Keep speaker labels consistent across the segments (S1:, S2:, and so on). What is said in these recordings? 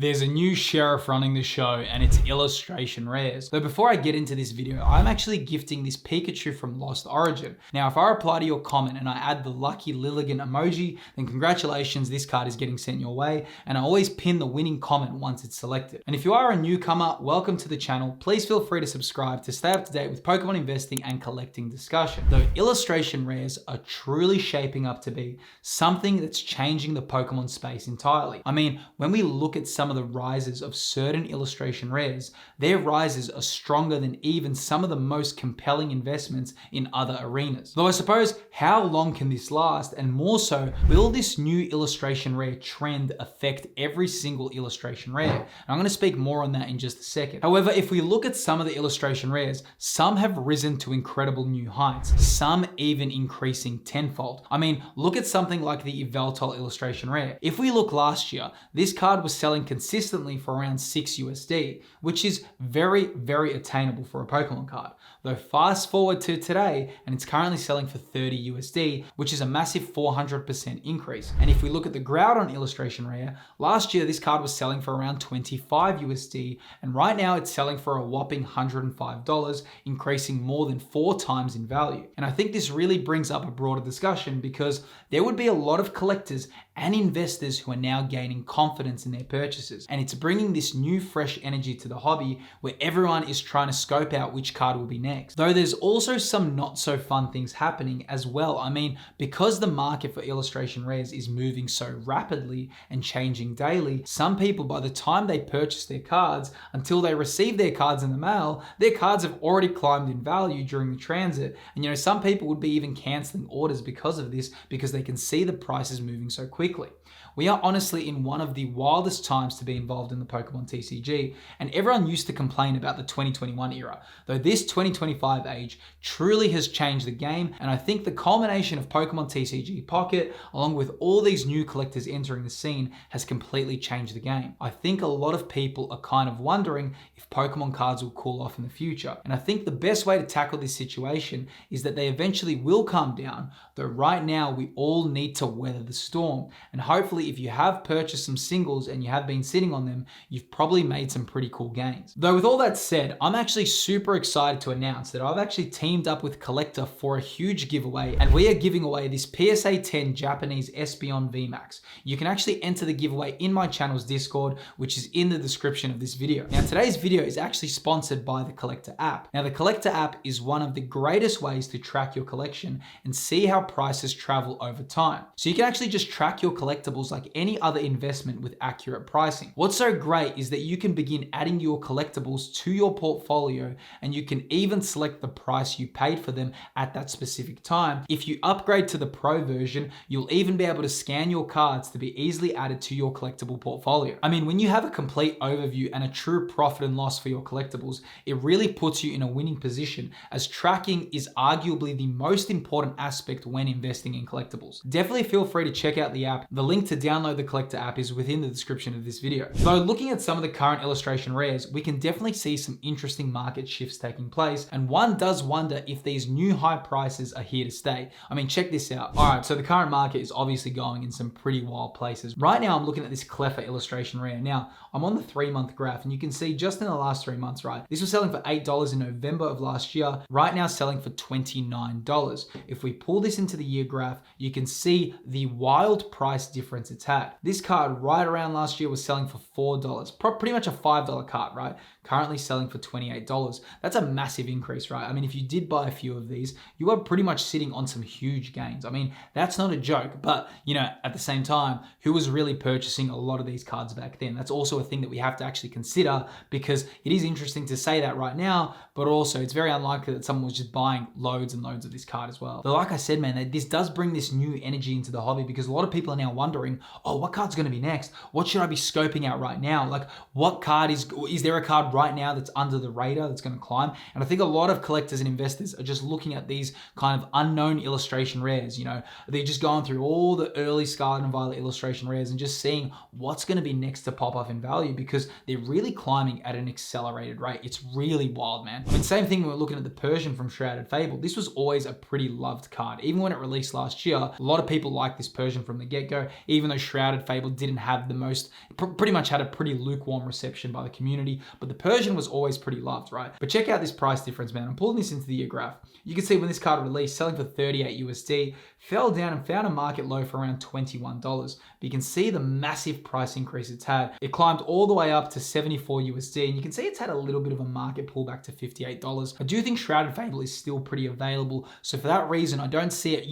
S1: There's a new sheriff running the show and it's illustration rares. Though before I get into this video, I'm actually gifting this Pikachu from Lost Origin. Now, if I reply to your comment and I add the lucky Lilligant emoji, then congratulations, this card is getting sent your way. And I always pin the winning comment once it's selected. And if you are a newcomer, welcome to the channel. Please feel free to subscribe to stay up to date with Pokemon investing and collecting discussion. Though illustration rares are truly shaping up to be something that's changing the Pokemon space entirely. I mean, when we look at some of the rises of certain illustration rares, their rises are stronger than even some of the most compelling investments in other arenas. Though I suppose, how long can this last? And more so, will this new illustration rare trend affect every single illustration rare? And I'm going to speak more on that in just a second. However, if we look at some of the illustration rares, some have risen to incredible new heights, some even increasing tenfold. I mean, look at something like the Yveltal illustration rare. If we look last year, this card was selling consistently for around 6 USD, which is very, very attainable for a Pokemon card. Though fast forward to today, and it's currently selling for 30 USD, which is a massive 400% increase. And if we look at the Groudon illustration rare, last year this card was selling for around 25 USD, and right now it's selling for a whopping $105, increasing more than 4 times in value. And I think this really brings up a broader discussion because there would be a lot of collectors and investors who are now gaining confidence in their purchases. And it's bringing this new fresh energy to the hobby where everyone is trying to scope out which card will be next. Though there's also some not so fun things happening as well. I mean, because the market for illustration rares is moving so rapidly and changing daily, some people, by the time they purchase their cards until they receive their cards in the mail, their cards have already climbed in value during the transit. And some people would be even canceling orders because of this, because they can see the prices moving so quickly. We are honestly in one of the wildest times to be involved in the Pokemon TCG, and everyone used to complain about the 2021 era, though this 2025 age truly has changed the game, and I think the culmination of Pokemon TCG Pocket, along with all these new collectors entering the scene, has completely changed the game. I think a lot of people are kind of wondering if Pokemon cards will cool off in the future, and I think the best way to tackle this situation is that they eventually will calm down, though right now we all need to weather the storm, and hopefully if you have purchased some singles and you have been sitting on them, you've probably made some pretty cool gains. Though with all that said, I'm actually super excited to announce that I've actually teamed up with Collector for a huge giveaway, and we are giving away this PSA 10 Japanese Espeon VMAX. You can actually enter the giveaway in my channel's Discord, which is in the description of this video. Now, today's video is actually sponsored by the Collector app. Now, the Collector app is one of the greatest ways to track your collection and see how prices travel over time. So you can actually just track your collectibles like any other investment with accurate pricing. What's so great is that you can begin adding your collectibles to your portfolio, and you can even select the price you paid for them at that specific time. If you upgrade to the Pro version, you'll even be able to scan your cards to be easily added to your collectible portfolio. I mean, when you have a complete overview and a true profit and loss for your collectibles, it really puts you in a winning position, as tracking is arguably the most important aspect when investing in collectibles. Definitely feel free to check out the app. The link to download the Collector app is within the description of this video. Though looking at some of the current illustration rares, we can definitely see some interesting market shifts taking place, and one does wonder if these new high prices are here to stay. I mean, check this out. All right, so the current market is obviously going in some pretty wild places. Right now, I'm looking at this Cleffa illustration rare. Now, I'm on the 3-month graph, and you can see just in the last 3 months, right? This was selling for $8 in November of last year. Right now, selling for $29. If we pull this into the year graph, you can see the wild price difference it's had. This card right around last year was selling for $4, pretty much a $5 card, right? Currently selling for $28. That's a massive increase, right? I mean, if you did buy a few of these, you are pretty much sitting on some huge gains. I mean, that's not a joke, but at the same time, who was really purchasing a lot of these cards back then? That's also a thing that we have to actually consider, because it is interesting to say that right now, but also it's very unlikely that someone was just buying loads and loads of this card as well. But like I said, man, this does bring this new energy into the hobby, because a lot of people are now wondering, oh, what card's going to be next? What should I be scoping out right now? Like, what card is there a card right now that's under the radar that's going to climb? And I think a lot of collectors and investors are just looking at these kind of unknown illustration rares. They're just going through all the early Scarlet and Violet illustration rares and just seeing what's going to be next to pop off in value, because they're really climbing at an accelerated rate. It's really wild, man. I mean, same thing when we're looking at the Persian from Shrouded Fable. This was always a pretty loved card. Even when it released last year, a lot of people liked this Persian from the get-go, even though Shrouded Fable didn't have the most, pretty much had a pretty lukewarm reception by the community, but the Persian was always pretty loved, right? But check out this price difference, man. I'm pulling this into the year graph. You can see when this card released, selling for 38 USD, fell down and found a market low for around $21. But you can see the massive price increase it's had. It climbed all the way up to 74 USD, and you can see it's had a little bit of a market pullback to $58. I do think Shrouded Fable is still pretty available, so for that reason, I don't see it,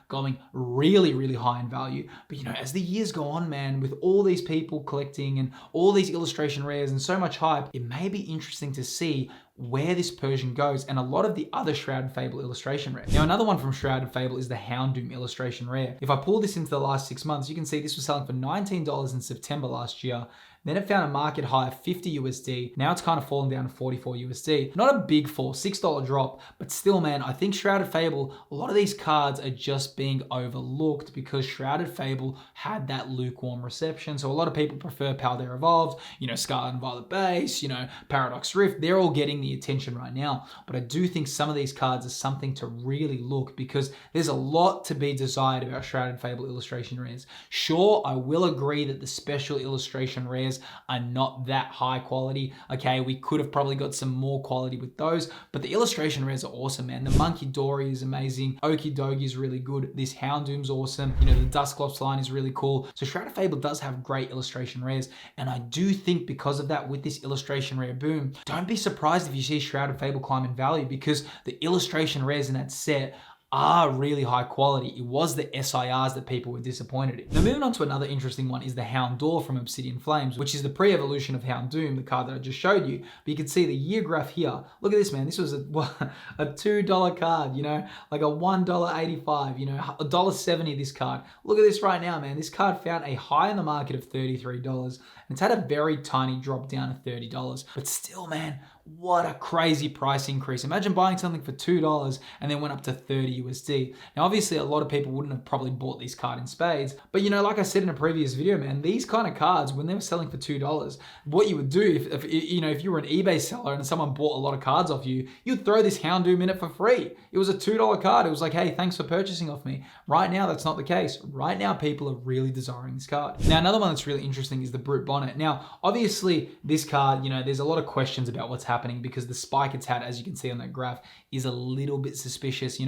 S1: going really, really high in value. But, as the years go on, man, with all these people collecting and all these illustration rares and so much hype, it may be interesting to see where this Persian goes and a lot of the other Shrouded Fable illustration rares. Now, another one from Shrouded Fable is the Houndoom illustration rare. If I pull this into the last 6 months, you can see this was selling for $19 in September last year. Then it found a market high of 50 USD. Now it's kind of fallen down to 44 USD. Not a big fall, $6 drop, but still, man, I think Shrouded Fable, a lot of these cards are just being overlooked because Shrouded Fable had that lukewarm reception. So a lot of people prefer Paldea Evolved, Scarlet and Violet Base, Paradox Rift. They're all getting the attention right now. But I do think some of these cards are something to really look because there's a lot to be desired about Shrouded Fable illustration rares. Sure, I will agree that the special illustration rares are not that high quality. Okay, we could have probably got some more quality with those, but the illustration rares are awesome, man. The Monkey Dory is amazing. Okidogi is really good. This Houndoom's awesome. The Dusclops line is really cool. So Shrouded Fable does have great illustration rares, and I do think because of that, with this illustration rare boom, don't be surprised if you see Shrouded Fable climb in value because the illustration rares in that set are really high quality. It was the SIRs that people were disappointed in. Now, moving on to another interesting one is the Houndour from Obsidian Flames, which is the pre-evolution of Houndoom, the card that I just showed you. But you can see the year graph here. Look at this, man. This was a $2 card, like a $1.85, $1.70 this card. Look at this right now, man. This card found a high in the market of $33. And it's had a very tiny drop down to $30. But still, man, what a crazy price increase. Imagine buying something for $2 and then went up to 30 USD. Now, obviously, a lot of people wouldn't have probably bought this card in spades. But, like I said in a previous video, man, these kind of cards, when they were selling for $2, what you would do if you were an eBay seller and someone bought a lot of cards off you, you'd throw this Houndoom in it for free. It was a $2 card. It was like, hey, thanks for purchasing off me. Right now, that's not the case. Right now, people are really desiring this card. Now, another one that's really interesting is the Brute Bonnet. Now, obviously, this card, there's a lot of questions about what's happening because the spike it's had, as you can see on that graph, is a little bit suspicious.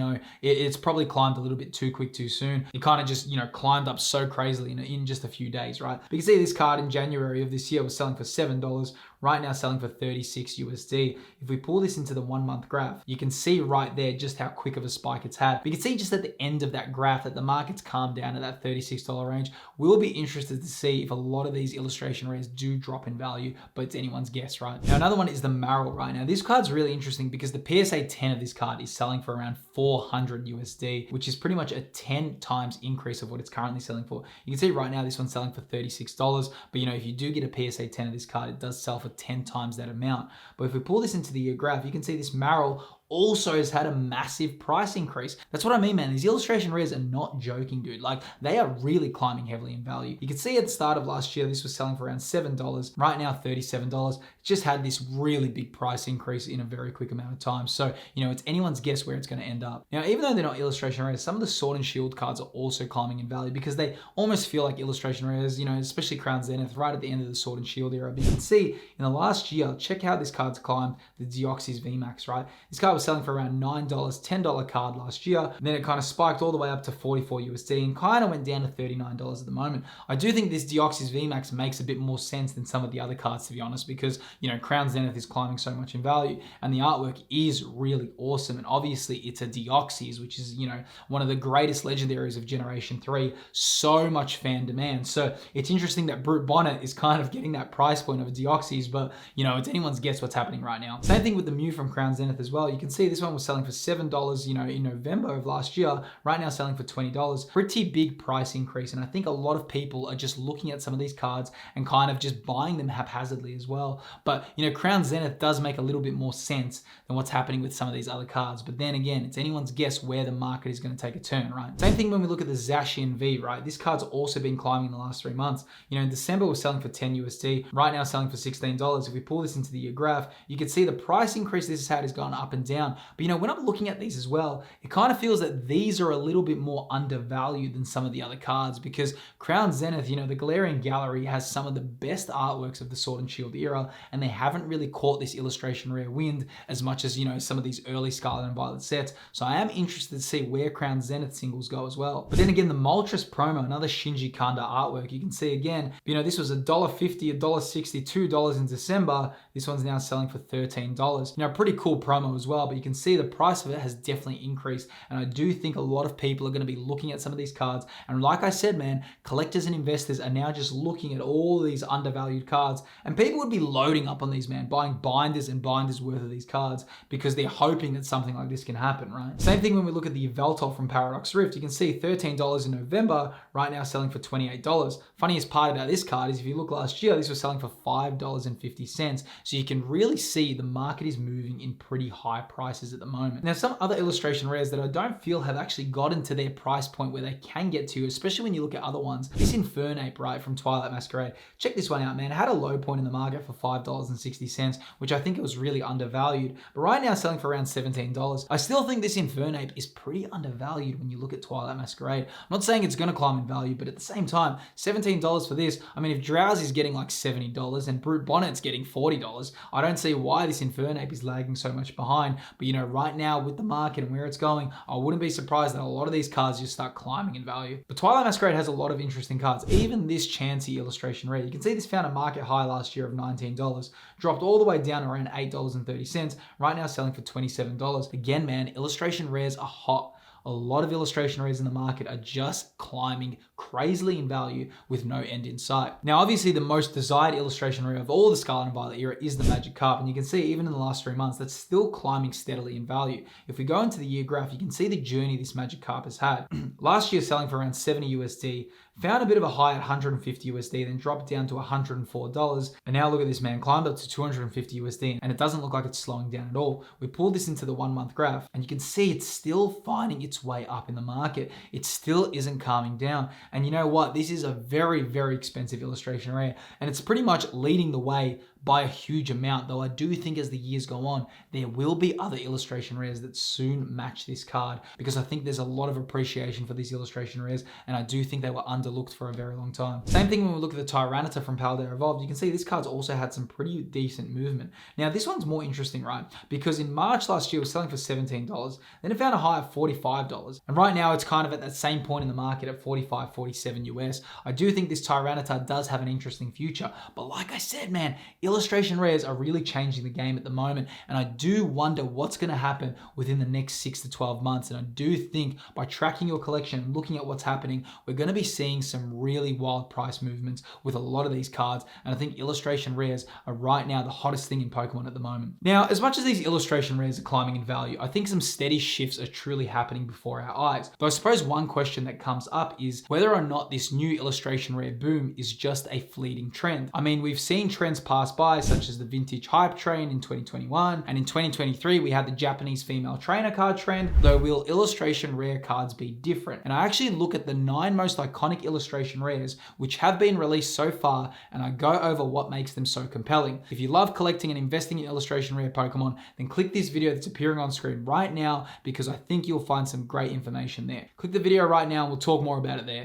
S1: It's probably climbed a little bit too quick, too soon. It kind of just, climbed up so crazily in just a few days, right? But you can see this card in January of this year was selling for $7. Right now selling for 36 USD. If we pull this into the 1 month graph, you can see right there just how quick of a spike it's had. But you can see just at the end of that graph that the market's calmed down at that $36 range. We'll be interested to see if a lot of these illustration rares do drop in value, but it's anyone's guess, right? Now, another one is the Maril right now. This card's really interesting because the PSA 10 of this card is selling for around 400 USD, which is pretty much a 10 times increase of what it's currently selling for. You can see right now this one's selling for $36, but if you do get a PSA 10 of this card, it does sell for 10 times that amount. But if we pull this into the year graph, you can see this Maril also has had a massive price increase. That's what I mean, man. These illustration rares are not joking, dude. Like, they are really climbing heavily in value. You can see at the start of last year, this was selling for around $7. Right now, $37. It just had this really big price increase in a very quick amount of time. So, it's anyone's guess where it's going to end up. Now, even though they're not illustration rares, some of the Sword and Shield cards are also climbing in value because they almost feel like illustration rares, especially Crown Zenith right at the end of the Sword and Shield era. But you can see in the last year, check how this card's climbed, the Deoxys VMAX, right? This card was selling for around $9, $10 card last year. And then it kind of spiked all the way up to 44 USD and kind of went down to $39 at the moment. I do think this Deoxys VMAX makes a bit more sense than some of the other cards, to be honest, because, Crown Zenith is climbing so much in value and the artwork is really awesome. And obviously it's a Deoxys, which is, one of the greatest legendaries of Generation 3. So much fan demand. So it's interesting that Brute Bonnet is kind of getting that price point of a Deoxys, but, it's anyone's guess what's happening right now. Same thing with the Mew from Crown Zenith as well. You can see this one was selling for $7, in November of last year. Right now selling for $20. Pretty big price increase. And I think a lot of people are just looking at some of these cards and kind of just buying them haphazardly as well. But, Crown Zenith does make a little bit more sense than what's happening with some of these other cards. But then again, it's anyone's guess where the market is going to take a turn, right? Same thing when we look at the Zacian V, right? This card's also been climbing in the last 3 months. In December was selling for 10 USD. Right now selling for $16. If we pull this into the year graph, you can see the price increase this has had has gone up and down. down. But you know, when I'm looking at these as well, it kind of feels that these are a little bit more undervalued than some of the other cards, because Crown Zenith, you know, the Galarian Gallery has some of the best artworks of the Sword and Shield era, and they haven't really caught this illustration rare wind as much as, you know, some of these early Scarlet and Violet sets. So I am interested to see where Crown Zenith singles go as well. But then again, the Moltres Promo, another Shinji Kanda artwork, you can see again, you know, this was $1.50, $1.60, $2 in December. This one's now selling for $13. Now, pretty cool promo as well, but you can see the price of it has definitely increased. And I do think a lot of people are going to be looking at some of these cards. And like I said, man, collectors and investors are now just looking at all these undervalued cards. And people would be loading up on these, man, buying binders and binders worth of these cards because they're hoping that something like this can happen, right? Same thing when we look at the Yveltal from Paradox Rift. You can see $13 in November, right now selling for $28. Funniest part about this card is if you look last year, this was selling for $5.50. So you can really see the market is moving in pretty high prices at the moment. Now, some other illustration rares that I don't feel have actually gotten to their price point where they can get to, especially when you look at other ones. This Infernape, right, from Twilight Masquerade. Check this one out, man. It had a low point in the market for $5.60, which I think it was really undervalued. But right now selling for around $17. I still think this Infernape is pretty undervalued when you look at Twilight Masquerade. I'm not saying it's going to climb in value, but at the same time, $17 for this. I mean, if Drowsy's getting like $70 and Brute Bonnet's getting $40, I don't see why this Infernape is lagging so much behind. But you know, right now with the market and where it's going, I wouldn't be surprised that a lot of these cards just start climbing in value. But Twilight Masquerade has a lot of interesting cards. Even this Chansey illustration rare, you can see this found a market high last year of $19, dropped all the way down around $8.30, right now selling for $27. Again, man, illustration rares are hot. A lot of illustration rares in the market are just climbing crazily in value with no end in sight. Now, obviously, the most desired illustration rare of all the Scarlet and Violet era is the Magikarp, and you can see even in the last 3 months, that's still climbing steadily in value. If we go into the year graph, you can see the journey this Magikarp has had. Last year, selling for around 70 USD, found a bit of a high at 150 USD, then dropped down to $104. And now look at this, man, climbed up to 250 USD, and it doesn't look like it's slowing down at all. We pulled this into the 1 month graph, and you can see it's still finding its way up in the market. It still isn't calming down. And you know what? This is a very, very expensive illustration rare, and it's pretty much leading the way by a huge amount, though I do think as the years go on, there will be other illustration rares that soon match this card, because I think there's a lot of appreciation for these illustration rares, and I do think they were underlooked for a very long time. Same thing when we look at the Tyranitar from Paldea Evolved. You can see this card's also had some pretty decent movement. Now, this one's more interesting, right? Because in March last year, it was selling for $17, then it found a high of $45, and right now it's kind of at that same point in the market at 45, 47 US. I do think this Tyranitar does have an interesting future, but like I said, man, illustration rares are really changing the game at the moment, and I do wonder what's going to happen within the next 6 to 12 months. And I do think by tracking your collection and looking at what's happening, we're going to be seeing some really wild price movements with a lot of these cards, and I think illustration rares are right now the hottest thing in Pokemon at the moment. Now, as much as these illustration rares are climbing in value, I think some steady shifts are truly happening before our eyes. Though I suppose one question that comes up is whether or not this new illustration rare boom is just a fleeting trend. I mean, we've seen trends pass by, such as the vintage hype train in 2021, and in 2023 we had the Japanese female trainer card trend. Though will illustration rare cards be different? And I actually look at the 9 most iconic illustration rares which have been released so far, and I go over what makes them so compelling. If you love collecting and investing in illustration rare Pokemon, then click this video that's appearing on screen right now, because I think you'll find some great information there. Click the video right now and we'll talk more about it there.